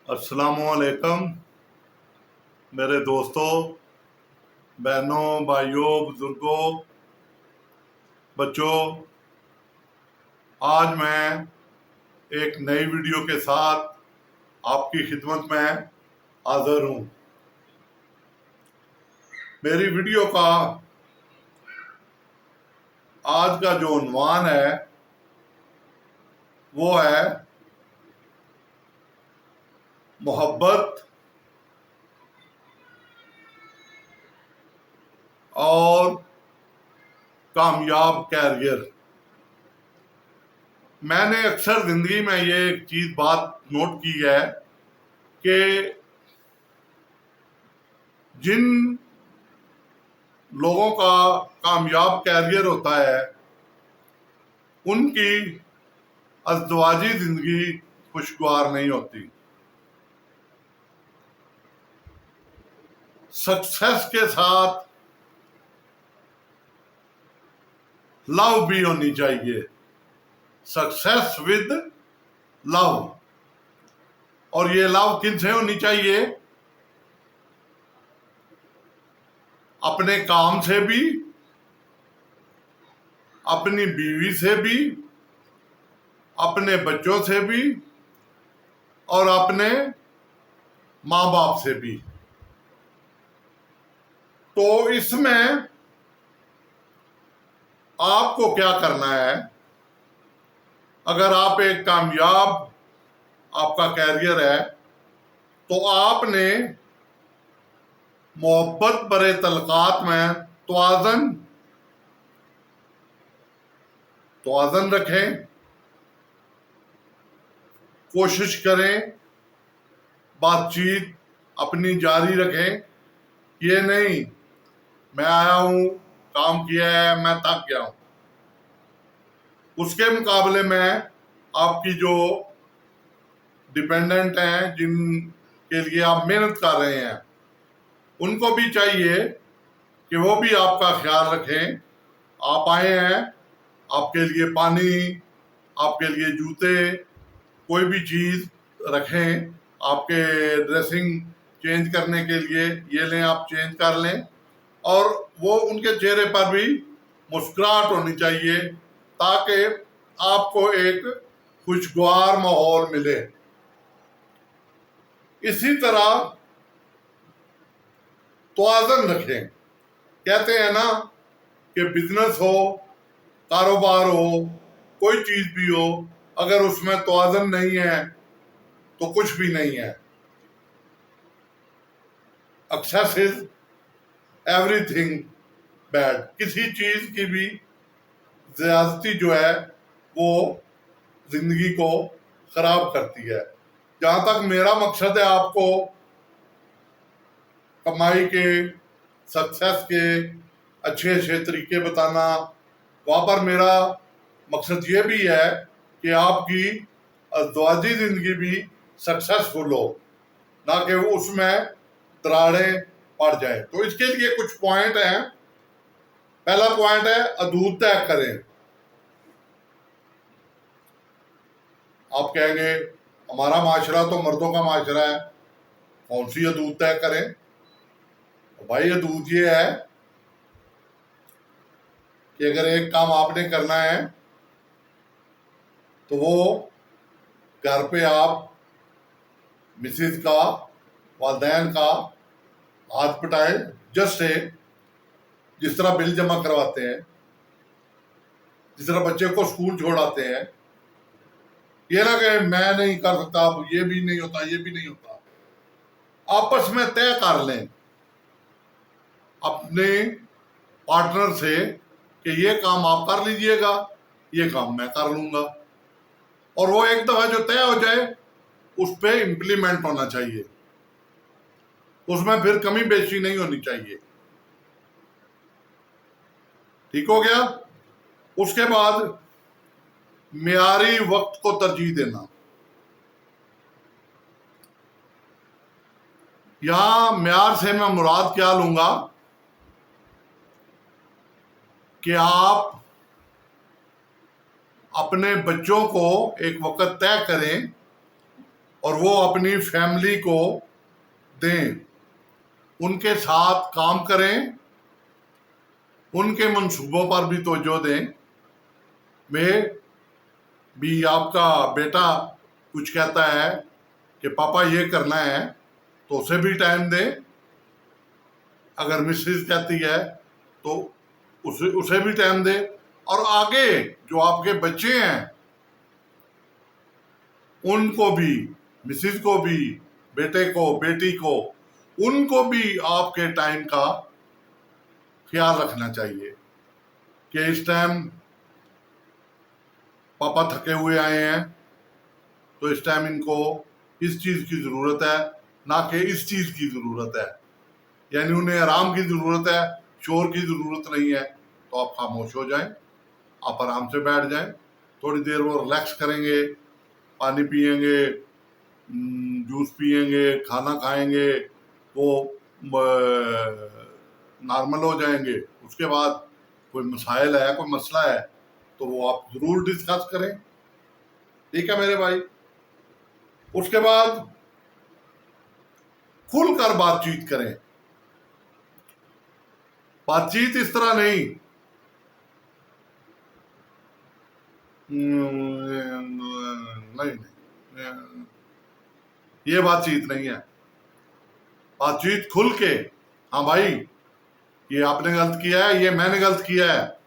अस्सलामुअलैकुम मेरे दोस्तों, बहनों, भाइयों, बुजुर्गों, बच्चों। आज मैं एक नई वीडियो के साथ आपकी खिदमत में हाजिर हूँ। मेरी वीडियो का आज का जो उन्वान है वो है मोहब्बत और कामयाब कैरियर। मैंने अक्सर जिंदगी में ये एक चीज बात नोट की है कि जिन लोगों का कामयाब कैरियर होता है उनकी अज़दवाजी जिंदगी खुशगवार नहीं होती। सक्सेस के साथ लव भी होनी चाहिए, सक्सेस विद लव। और ये लव किनसे होनी चाहिए? अपने काम से भी, अपनी बीवी से भी, अपने बच्चों से भी और अपने माँ बाप से भी। तो इसमें आपको क्या करना है? अगर आप एक कामयाब आपका कैरियर है तो आपने मोहब्बत भरे तलकात में तवाज़न रखें, कोशिश करें, बातचीत अपनी जारी रखें। ये नहीं मैं आया हूं, काम किया है, मैं थक गया हूं। उसके मुकाबले में आपकी जो डिपेंडेंट हैं, जिनके लिए आप मेहनत कर रहे हैं, उनको भी चाहिए कि वो भी आपका ख्याल रखें। आप आए हैं, आपके लिए पानी, आपके लिए जूते, कोई भी चीज रखें आपके ड्रेसिंग चेंज करने के लिए। ये लें, आप चेंज कर लें। और वो उनके चेहरे पर भी मुस्कुराहट होनी चाहिए ताकि आपको एक खुशगवार माहौल मिले। इसी तरह तवाज़न रखें। कहते हैं ना कि बिजनेस हो, कारोबार हो, कोई चीज भी हो, अगर उसमें तवाज़न नहीं है तो कुछ भी नहीं है। Excess is everything bad. किसी चीज की भी ज्यादती जो है वो जिंदगी को खराब करती है। जहां तक मेरा मकसद है आपको कमाई के, सक्सेस के अच्छे अच्छे तरीके बताना, वहां पर मेरा मकसद ये भी है कि आपकी अज़दवाजी जिंदगी भी सक्सेसफुल हो, ना कि वो उसमें दरारें पड़ जाए। तो इसके लिए कुछ पॉइंट हैं। पहला पॉइंट है हदूद तय करें। आप कहेंगे हमारा माशरा तो मर्दों का माशरा है, कौन सी हदूद तय करें? तो भाई हदूद ये है कि अगर एक काम आपने करना है तो वो घर पे आप मिसिज का, वालदैन का हाथ पटाए। जस्ट से जिस तरह बिल जमा करवाते हैं, जिस तरह बच्चे को स्कूल छोड़ाते हैं, ये ना कहे मैं नहीं कर सकता, ये भी नहीं होता, ये भी नहीं होता। आपस में तय कर लें अपने पार्टनर से कि ये काम आप कर लीजिएगा, ये काम मैं कर लूंगा। और वो एक दफा जो तय हो जाए उस पर इंप्लीमेंट होना चाहिए, उसमें फिर कमी बेशी नहीं होनी चाहिए। ठीक हो गया? उसके बाद मियारी वक्त को तरजीह देना। यहां म्यार से मैं मुराद क्या लूंगा कि आप अपने बच्चों को एक वक्त तय करें और वो अपनी फैमिली को दें, उनके साथ काम करें, उनके मंसूबों पर भी तवज्जो दें। वे भी आपका बेटा कुछ कहता है कि पापा ये करना है तो उसे भी टाइम दें। अगर मिसेज कहती है तो उसे भी टाइम दें। और आगे जो आपके बच्चे हैं उनको भी, मिसेज को भी, बेटे को, बेटी को, उनको भी आपके टाइम का ख्याल रखना चाहिए कि इस टाइम पापा थके हुए आए हैं तो इस टाइम इनको इस चीज की जरूरत है, ना कि इस चीज की जरूरत है। यानी उन्हें आराम की जरूरत है, शोर की जरूरत नहीं है। तो आप खामोश हो जाएं, आप आराम से बैठ जाएं, थोड़ी देर वो रिलैक्स करेंगे, पानी पिएंगे, जूस पिएंगे, खाना खाएंगे, वो नॉर्मल हो जाएंगे। उसके बाद कोई मसाइल है, कोई मसला है तो वो आप जरूर डिस्कस करें। ठीक है मेरे भाई। उसके बाद खुलकर बातचीत करें। बातचीत इस तरह नहीं नहीं, ये बातचीत नहीं है। बातचीत खुल के, हाँ भाई ये आपने गलत किया है, ये मैंने गलत किया है,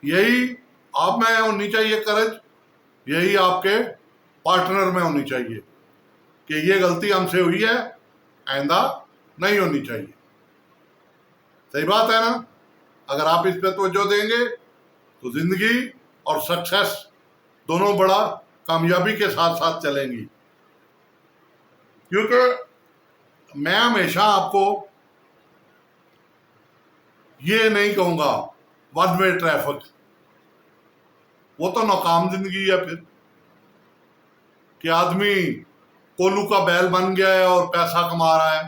यही आप में होनी चाहिए करज, यही आपके पार्टनर में होनी चाहिए कि ये गलती हमसे हुई है, आइंदा नहीं होनी चाहिए। सही बात है ना? अगर आप इस पे तवज्जो देंगे तो जिंदगी और सक्सेस दोनों बड़ा कामयाबी के साथ साथ चलेंगी। क्योंकि मैं हमेशा आपको ये नहीं कहूंगा वन वे ट्रैफिक, वो तो नाकाम जिंदगी है फिर, कि आदमी कोल्लू का बैल बन गया है और पैसा कमा रहा है,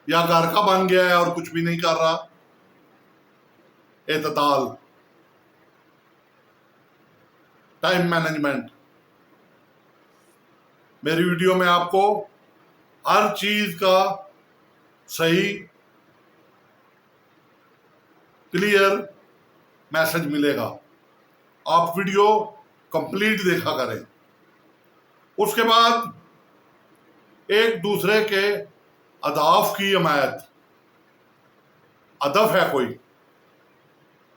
या घर का बन गया है और कुछ भी नहीं कर रहा। एतदाल, टाइम मैनेजमेंट। मेरी वीडियो में आपको हर चीज का सही क्लियर मैसेज मिलेगा। आप वीडियो कंप्लीट देखा करें। उसके बाद एक दूसरे के अदाफ की हिमायत। अदफ है कोई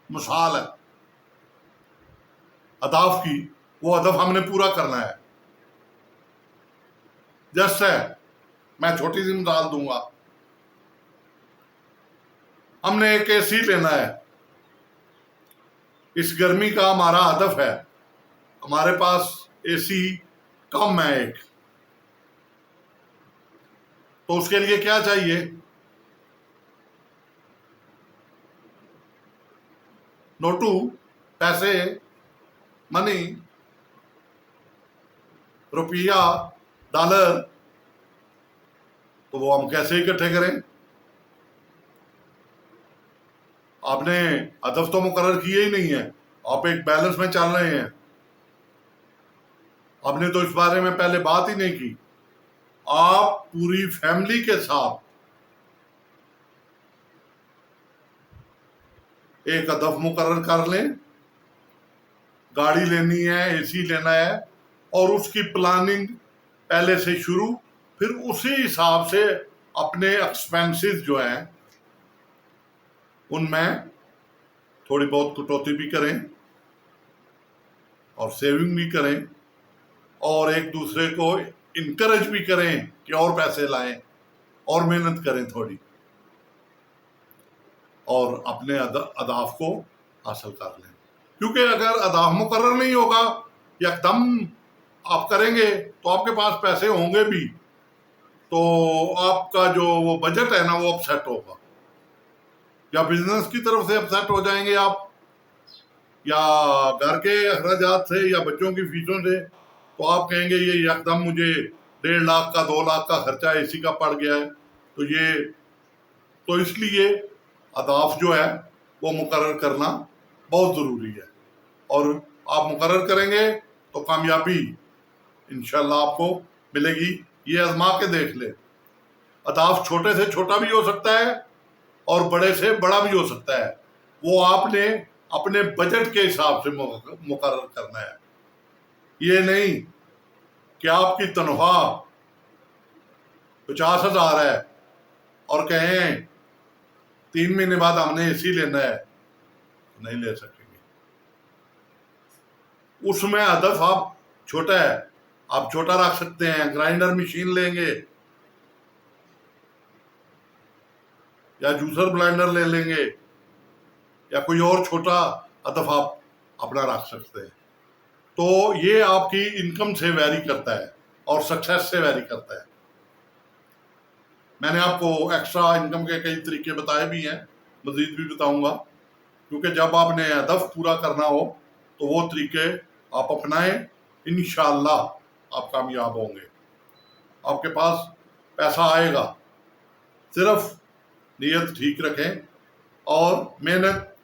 मिसाल है अदाफ की, वो अदफ हमने पूरा करना है। जैसे मैं छोटी सी मिसाल दूंगा, हमने एक एसी लेना है। इस गर्मी का हमारा हदफ है, हमारे पास एसी कम है एक, तो उसके लिए क्या चाहिए? नोटू, पैसे, मनी, रुपया, डॉलर। तो वो हम कैसे इकट्ठे करें? आपने हदफ तो मुकर्रर किए ही नहीं है, आप एक बैलेंस में चल रहे हैं। आपने तो इस बारे में पहले बात ही नहीं की। आप पूरी फैमिली के साथ एक हदफ मुकर्रर कर लें। गाड़ी लेनी है, एसी लेना है, और उसकी प्लानिंग पहले से शुरू, फिर उसी हिसाब से अपने एक्सपेंसेस जो हैं उनमें थोड़ी बहुत कटौती भी करें और सेविंग भी करें, और एक दूसरे को इनकरेज भी करें कि और पैसे लाएं और मेहनत करें थोड़ी, और अपने अहदाफ को हासिल कर लें। क्योंकि अगर अहदाफ मुकर्रर नहीं होगा, एकदम आप करेंगे तो आपके पास पैसे होंगे भी, तो आपका जो वो बजट है ना वो अपसेट होगा, या बिजनेस की तरफ से अपसेट हो जाएंगे आप, या घर के अखराजात से, या बच्चों की फीसों से। तो आप कहेंगे ये एकदम मुझे 1.5 लाख का 2 लाख का खर्चा एसी का पड़ गया है, तो इसलिए अहदाफ जो है वो मुकर्रर करना बहुत ज़रूरी है। और आप मुकर्रर करेंगे तो कामयाबी इंशाल्लाह आपको मिलेगी। ये आजमा के देख ले। अहदाफ छोटे से छोटा भी हो सकता है और बड़े से बड़ा भी हो सकता है, वो आपने अपने बजट के हिसाब से मुकर्रर करना है। ये नहीं कि आपकी तनख्वाह 50,000 है और कहें 3 महीने बाद हमने एसी लेना है, नहीं ले सकेंगे। उसमें हदफ आप छोटा है, आप छोटा रख सकते हैं, ग्राइंडर मशीन लेंगे या जूसर ब्लेंडर ले लेंगे या कोई और छोटा हदफ आप अपना रख सकते हैं। तो ये आपकी इनकम से वैरी करता है और सक्सेस से वैरी करता है। मैंने आपको एक्स्ट्रा इनकम के कई तरीके बताए भी हैं, मजीद भी बताऊंगा, क्योंकि जब आपने हदफ पूरा करना हो तो वो तरीके आप अपनाएं, इंशाअल्लाह आप कामयाब होंगे। आपके पास पैसा आएगा, सिर्फ नीयत ठीक रखें और मेहनत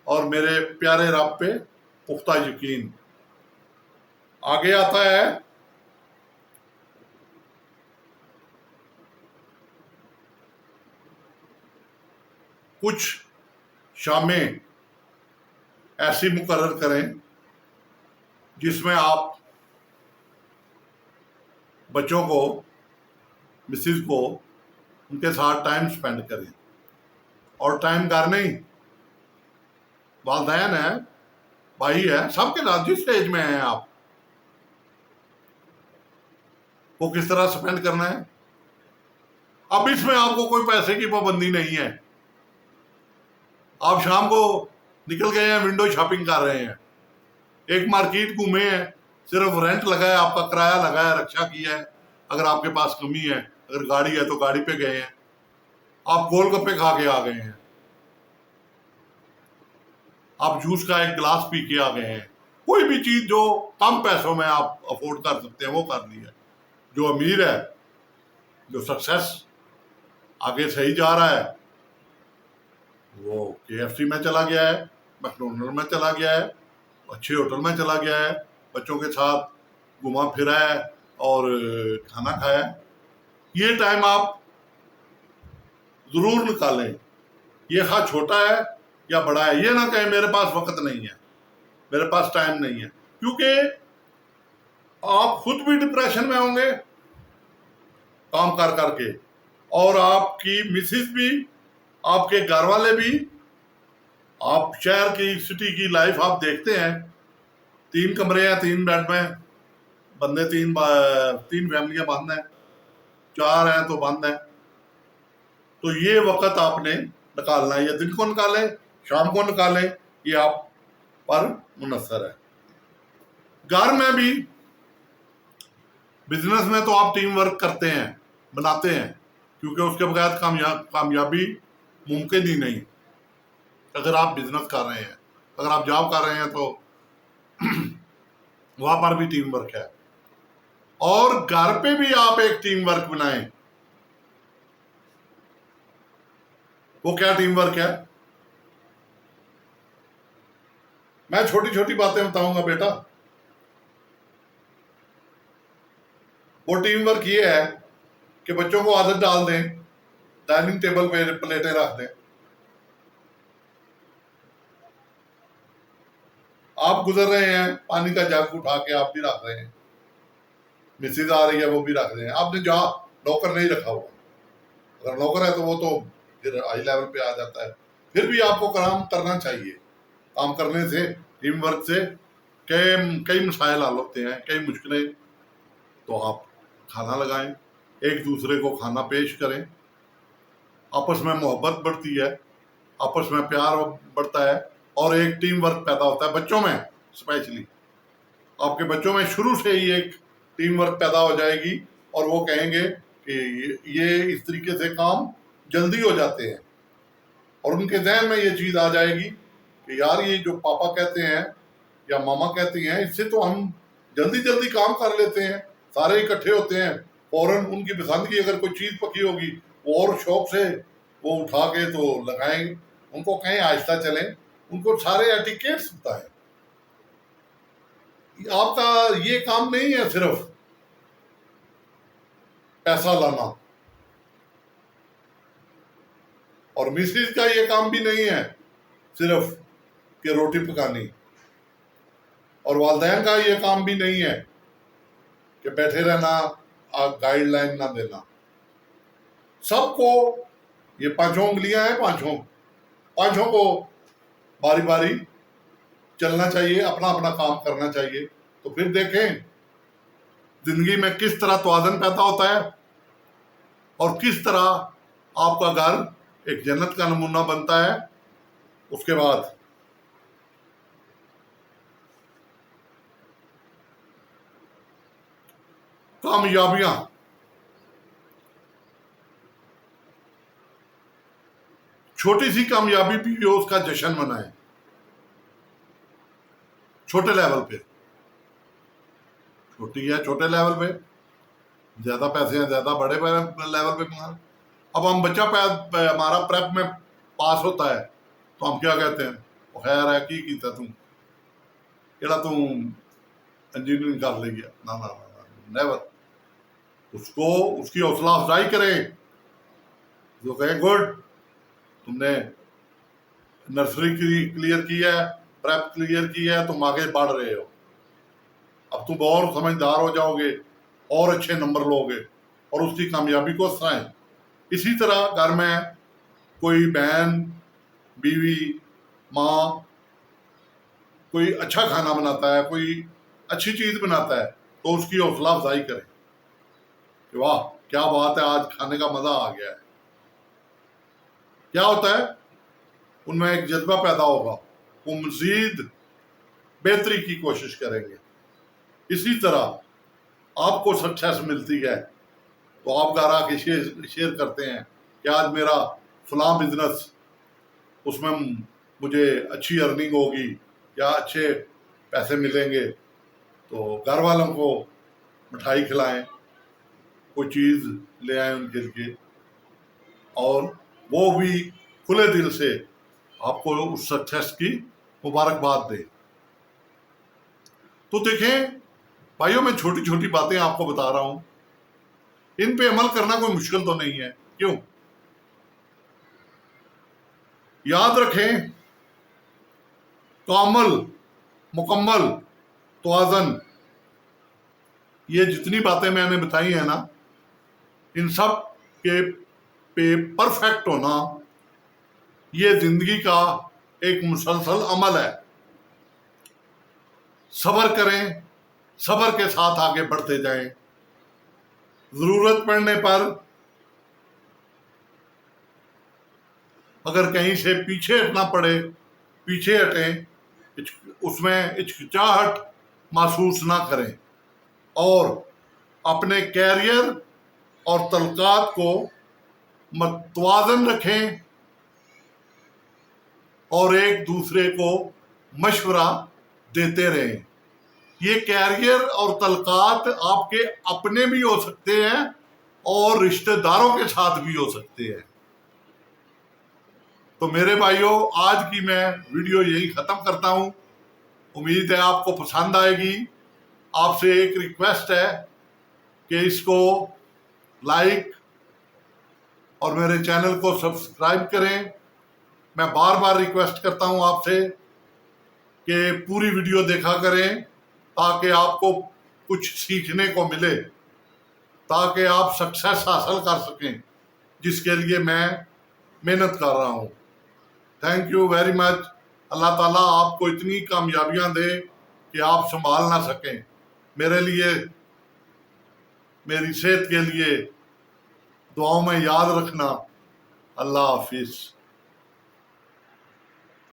और मेरे प्यारे रब पे पुख्ता यकीन। आगे आता है कुछ शामें ऐसी मुकर्रर करें जिसमें आप बच्चों को, मिसेस को, उनके साथ टाइम स्पेंड करें। और टाइम घर नहीं, वालदैन है, भाई है, सबके साथ जिस स्टेज में हैं आप, वो किस तरह स्पेंड करना है। अब इसमें आपको कोई पैसे की पाबंदी नहीं है। आप शाम को निकल गए हैं, विंडो शॉपिंग कर रहे हैं, एक मार्केट घूमे हैं, सिर्फ रेंट लगा है, आपका किराया लगा है, रक्षा किया है, अगर आपके पास कमी है, अगर गाड़ी है तो गाड़ी पे गए हैं, आप गोलगप्पे खा के आ गए हैं, आप जूस का एक गिलास पी के आ गए हैं, कोई भी चीज जो कम पैसों में आप अफोर्ड कर सकते हैं वो कर ली है। जो अमीर है, जो सक्सेस आगे सही जा रहा है, वो KFC में चला गया है, मैकडोनल्ड में चला गया है, अच्छे होटल में चला गया है, बच्चों के साथ घुमा फिरा है और खाना खाया है। ये टाइम आप जरूर निकालें। ये खा छोटा है या बड़ा है, ये ना कहें मेरे पास वक्त नहीं है, मेरे पास टाइम नहीं है, क्योंकि आप खुद भी डिप्रेशन में होंगे काम कर करके, और आपकी मिसेस भी, आपके घर वाले भी। आप शहर की, सिटी की लाइफ आप देखते हैं, 3 कमरे हैं, 3 बेड में बंदे, 3 फैमिलियां बंद हैं, 4 हैं तो बंद है। तो ये वक्त आपने निकालना है, या दिन को निकालें, शाम को निकालें, ये आप पर मुनसर है। घर में भी, बिजनेस में तो आप टीम वर्क करते हैं, बनाते हैं, क्योंकि उसके बगैर कामयाबी मुमकिन ही नहीं। अगर आप बिजनेस कर रहे हैं, अगर आप जॉब कर रहे हैं, तो वहां पर भी टीम वर्क है। और घर पे भी आप एक टीम वर्क बनाएं। वो क्या टीम वर्क है? मैं छोटी छोटी बातें बताऊंगा बेटा। वो टीम वर्क ये है कि बच्चों को आदत डाल दें, डाइनिंग टेबल पे प्लेटें रख दें। आप गुजर रहे हैं, पानी का जग उठा के आप भी रख रहे हैं, मिसेज आ रही है वो भी रख रहे हैं। आपने जहाँ नौकर नहीं रखा हुआ, अगर नौकर है तो वो तो फिर हाई लेवल पे आ जाता है। फिर भी आपको काम करना चाहिए। काम करने से, टीम वर्क से कई मसाइल हल होते हैं, कई मुश्किलें। तो आप खाना लगाएं, एक दूसरे को खाना पेश करें, आपस में मोहब्बत बढ़ती है, आपस में प्यार बढ़ता है और एक टीम वर्क पैदा होता है। बच्चों में स्पेशली, आपके बच्चों में शुरू से ही एक टीम वर्क पैदा हो जाएगी और वो कहेंगे कि ये इस तरीके से काम जल्दी हो जाते हैं, और उनके जहन में ये चीज़ आ जाएगी कि यार ये जो पापा कहते हैं या मामा कहती हैं, इससे तो हम जल्दी जल्दी काम कर लेते हैं। सारे इकट्ठे होते हैं, फौरन उनकी पसंद की अगर कोई चीज़ पकी होगी वो और शौक से वो उठा के तो लगाएंगे। उनको कहें आहिस्ता चलें, उनको सारे एटिकेट्स पता है। आपका ये काम नहीं है सिर्फ पैसा लाना, और मिसेज का ये काम भी नहीं है सिर्फ कि रोटी पकानी, और वालिदैन का ये काम भी नहीं है कि बैठे रहना, गाइडलाइन ना देना। सबको ये पांचों उंगलियां हैं, पांचों को बारी बारी चलना चाहिए, अपना अपना काम करना चाहिए। तो फिर देखें जिंदगी में किस तरह तवाज़ुन पैदा होता है और किस तरह आपका घर एक जन्नत का नमूना बनता है। उसके बाद कामयाबियां, छोटी सी कामयाबी भी हो उसका जश्न मनाएं, छोटे लेवल पे, छोटी है छोटे लेवल पे, ज्यादा पैसे हैं ज्यादा बड़े लेवल पे मना। अब हम बच्चा हमारा प्रेप में पास होता है तो हम क्या कहते हैं, खैर है की कीता तू, केड़ा तू इंजीनियरिंग कर ले गया, ना ना ना, नेवर। उसको उसकी हौसला अफजाई करें, जो कहे गुड तुमने नर्सरी क्लियर की है, प्रेप क्लियर की है, तुम आगे बढ़ रहे हो, अब तुम और समझदार हो जाओगे और अच्छे नंबर लोगे, और उसकी कामयाबी को सराहें। इसी तरह घर में कोई बहन, बीवी, माँ कोई अच्छा खाना बनाता है, कोई अच्छी चीज बनाता है, तो उसकी हौसला अफजाई करें कि वाह क्या बात है, आज खाने का मजा आ गया है। क्या होता है, उनमें एक जज्बा पैदा होगा, वो मजीद बेहतरी की कोशिश करेंगे। इसी तरह आपको सक्सेस मिलती है तो आप घर आके शेयर करते हैं कि आज मेरा फलां बिजनेस, उसमें मुझे अच्छी अर्निंग होगी या अच्छे पैसे मिलेंगे, तो घर वालों को मिठाई खिलाएं, कोई चीज़ ले आए उनके लिए, और वो भी खुले दिल से आपको उस सक्सेस की मुबारकबाद दे। तो देखें भाइयों, मैं छोटी छोटी बातें आपको बता रहा हूं, इन पे अमल करना कोई मुश्किल तो नहीं है। क्यों? याद रखें, कामल, मुकम्मल, तवाज़ुन, ये जितनी बातें मैंने बताई है ना, इन सब के पे परफेक्ट होना ये जिंदगी का एक मुसलसल अमल है। सब्र करें, सब्र के साथ आगे बढ़ते जाएं, जरूरत पड़ने पर अगर कहीं से पीछे हटना पड़े, पीछे हटें, उसमें हिचकिचाहट महसूस ना करें, और अपने कैरियर और तलकात को मतवाजन रखें और एक दूसरे को मशवरा देते रहें। ये कैरियर और तलकात आपके अपने भी हो सकते हैं और रिश्तेदारों के साथ भी हो सकते हैं। तो मेरे भाइयों, आज की मैं वीडियो यही खत्म करता हूं। उम्मीद है आपको पसंद आएगी। आपसे एक रिक्वेस्ट है कि इसको लाइक और मेरे चैनल को सब्सक्राइब करें। मैं बार बार रिक्वेस्ट करता हूं आपसे कि पूरी वीडियो देखा करें ताकि आपको कुछ सीखने को मिले, ताकि आप सक्सेस हासिल कर सकें, जिसके लिए मैं मेहनत कर रहा हूं। Thank you very much. Allah ताला आपको इतनी कामयाबियां दे कि आप संभाल ना सकें। मेरे लिए, मेरी सेहत के लिए दुआओं में याद रखना। अल्लाह हाफिज़।